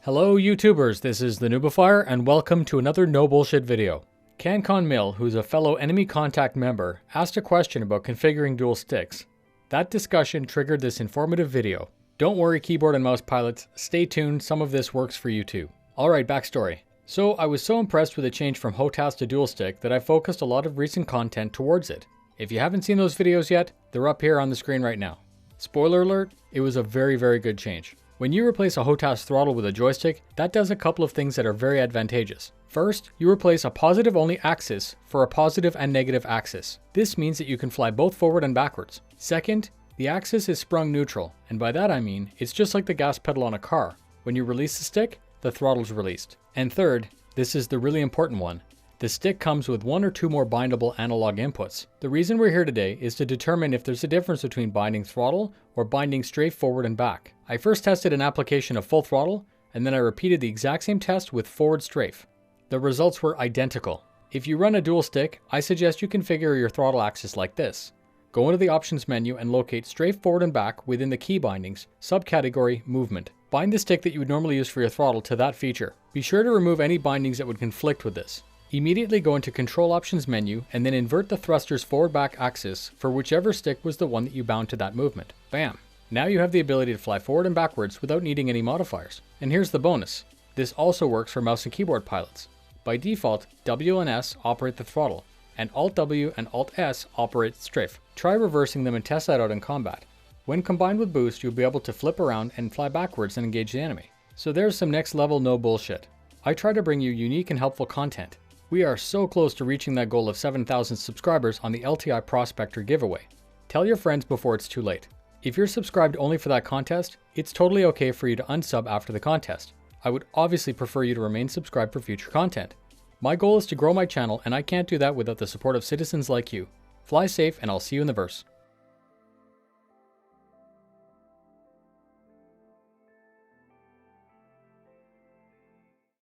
Hello YouTubers, this is the Noobifier and welcome to another no bullshit video. CanCon Mill, who's a fellow Enemy Contact member, asked a question about configuring dual sticks. That discussion triggered this informative video. Don't worry keyboard and mouse pilots, stay tuned, some of this works for you too. Alright, backstory. So I was so impressed with the change from HWDZ to dual stick that I focused a lot of recent content towards it. If you haven't seen those videos yet, they're up here on the screen right now. Spoiler alert, it was a very good change. When you replace a HWDZ throttle with a joystick, that does a couple of things that are very advantageous. First, you replace a positive only axis for a positive and negative axis. This means that you can fly both forward and backwards. Second, the axis is sprung neutral, and by that I mean, it's just like the gas pedal on a car. When you release the stick, the throttle's released. And third, this is the really important one, the stick comes with one or two more bindable analog inputs. The reason we're here today is to determine if there's a difference between binding throttle or binding strafe forward and back. I first tested an application of full throttle, and then I repeated the exact same test with forward strafe. The results were identical. If you run a dual stick, I suggest you configure your throttle axis like this. Go into the options menu and locate strafe forward and back within the key bindings, subcategory movement. Bind the stick that you would normally use for your throttle to that feature. Be sure to remove any bindings that would conflict with this. Immediately go into Control Options menu and then invert the thruster's forward-back axis for whichever stick was the one that you bound to that movement. Bam! Now you have the ability to fly forward and backwards without needing any modifiers. And here's the bonus. This also works for mouse and keyboard pilots. By default, W and S operate the throttle, and Alt-W and Alt-S operate strafe. Try reversing them and test that out in combat. When combined with boost, you'll be able to flip around and fly backwards and engage the enemy. So there's some next level no bullshit. I try to bring you unique and helpful content. We are so close to reaching that goal of 7,000 subscribers on the LTI Prospector giveaway. Tell your friends before it's too late. If you're subscribed only for that contest, it's totally okay for you to unsub after the contest. I would obviously prefer you to remain subscribed for future content. My goal is to grow my channel and I can't do that without the support of citizens like you. Fly safe and I'll see you in the verse.